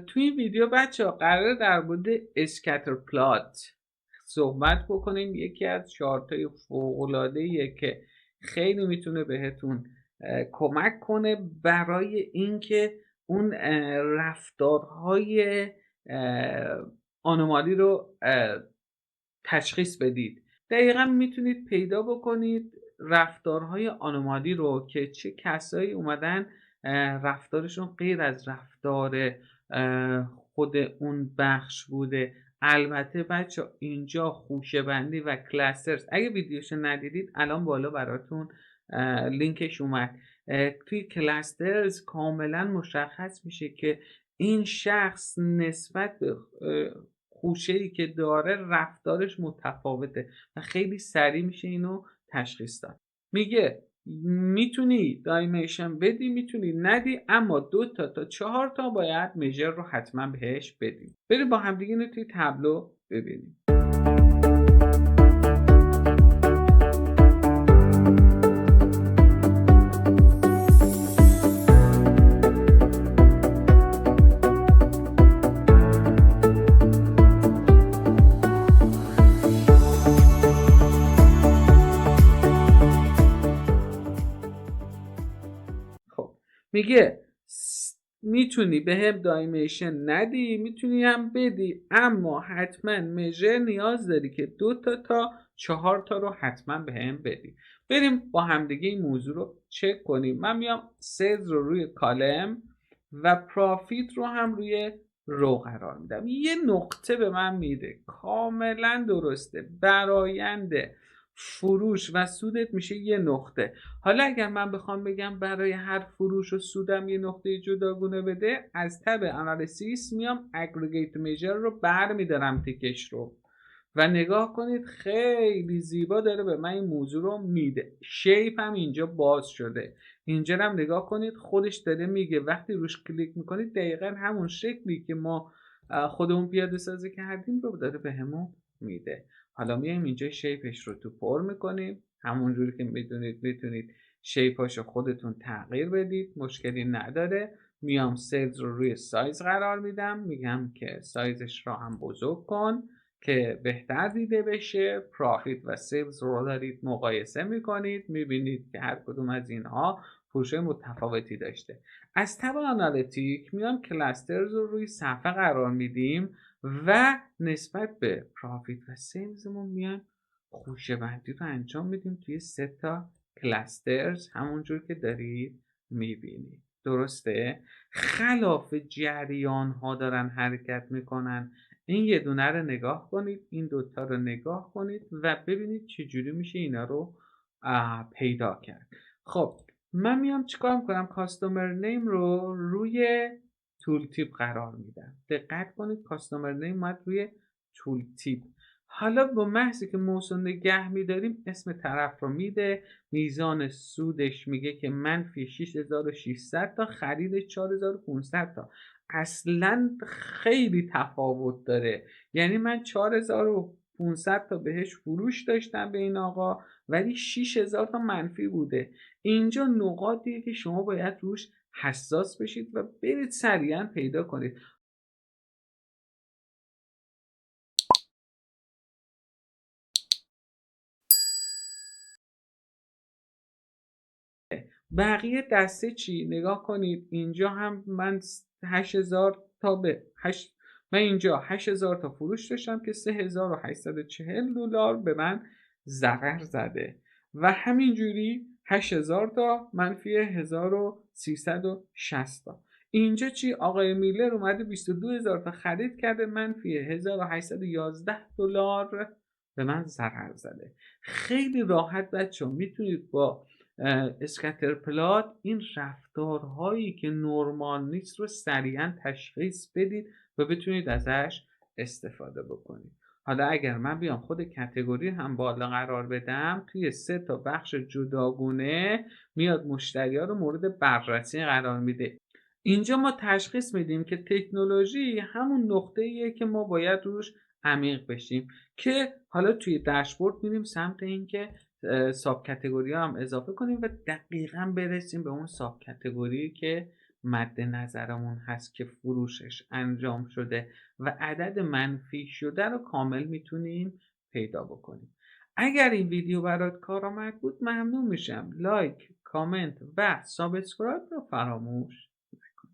توی این ویدیو بچه‌ها قراره در مورد اسکتر پلات صحبت بکنیم. یکی از چارتای فوق‌العاده‌ایه که خیلی میتونه بهتون کمک کنه برای اینکه اون رفتارهای آنومالی رو تشخیص بدید. دقیقا میتونید پیدا بکنید رفتارهای آنومالی رو که چه کسایی اومدن رفتارشون غیر از رفتار خود اون بخش بوده. البته بچه اینجا خوشه بندی و کلاسترز، اگه ویدیوشو ندیدید الان بالا براتون لینکش اومد. توی کلاسترز کاملا مشخص میشه که این شخص نسبت به خوشه‌ای که داره رفتارش متفاوته و خیلی سریع میشه اینو تشخیص داد. میگه میتونی دایمنشن بدی، میتونی ندی، اما 2 تا 4 تا باید میجر رو حتما بهش بدیم. بریم با هم دیگه اینو توی تابلو ببینیم. میگه میتونی به هم دایمنشن ندی، میتونی هم بدی، اما حتما میجر نیاز داری که 2 تا 4 تا رو حتما به هم بدی. بریم با همدیگه این موضوع رو چک کنیم. من میام سیلز رو روی کالم و پرافیت رو هم روی رو قرار میدم. یه نقطه به من میده، کاملا درسته. براینده فروش و سودت میشه یه نقطه. حالا اگر من بخوام بگم برای هر فروش و سودم یه نقطه جداگونه بده، از تب انالیسیس میام اگریگیت میجر رو برمیدارم تیکش رو و نگاه کنید خیلی زیبا داره به من این موضوع رو میده. شیپ هم اینجا باز شده. اینجا هم نگاه کنید خودش داره میگه وقتی روش کلیک میکنید دقیقا همون شکلی که ما خودمون پیاده سازی کردیم رو داره بهمون میده. حالا میایم اینجا شیپش رو تو پر میکنیم. همونجوری که میتونید شیپاشو خودتون تغییر بدید، مشکلی نداره. میام سیلز رو روی سایز قرار میدم، میگم که سایزش رو هم بزرگ کن که بهتر دیده بشه. پرافیت و سیلز رو دارید مقایسه میکنید، میبینید که هر کدوم از اینها فروش متفاوتی داشته. از تب آنالیتیک میام کلاسترز رو روی صفحه قرار میدیم و نسبت به پرافیت و سیلزمون میایم خوشه بندی رو انجام میدیم توی 3 تا کلاسترز، همونجور که دارید میبینید. درسته؟ خلاف جریان ها دارن حرکت میکنن. این یه دونه رو نگاه کنید، این دوتا رو نگاه کنید و ببینید چجوری میشه اینا رو پیدا کرد. خب من میام چیکار میکنم؟ کاستومر نیم رو روی تول تیپ قرار میدم. دقت کنید کاستومر نیم اومد روی تول تیپ. حالا با محضی که موضوع نگه میداریم اسم طرف رو میده، میزان سودش میگه که منفی 6600 تا، خرید 4500 تا. اصلا خیلی تفاوت داره. یعنی من 4500 تا بهش فروش داشتم به این آقا، ولی 6000 تا منفی بوده. اینجا نقاطیه که شما باید روش حساس بشید و برید سریعا پیدا کنید. بقیه دسته چی؟ نگاه کنید اینجا هم من 8000 تا به 8 من اینجا 8000 تا فروش داشتم که 3840 دلار به من ضرر زده و همینجوری 8000 تا منفی 1360 تا. اینجا چی؟ آقای میلر اومده 22000 تا خرید کرده، منفی 1811 دلار به من ضرر زده. خیلی راحت بچه‌ها میتونید با اسکتر پلات این رفتارهایی که نرمال نیست رو سریعا تشخیص بدید و بتونید ازش استفاده بکنید. حالا اگر من بیام خود کاتگوری هم بالا قرار بدم، توی 3 تا بخش جداگونه میاد مشتری‌ها رو مورد بررسی قرار میده. اینجا ما تشخیص میدیم که تکنولوژی همون نقطه‌ایه که ما باید روش عمیق بشیم، که حالا توی داشبورد میریم سمت این که ساب کاتگوری هم اضافه کنیم و دقیقاً برسیم به اون ساب کاتگوری که مد نظرمون هست که فروشش انجام شده و عدد منفی شده رو کامل میتونیم پیدا بکنیم. اگر این ویدیو برات کارآمد بود ممنون میشم لایک، کامنت و سابسکرایب رو فراموش نکن.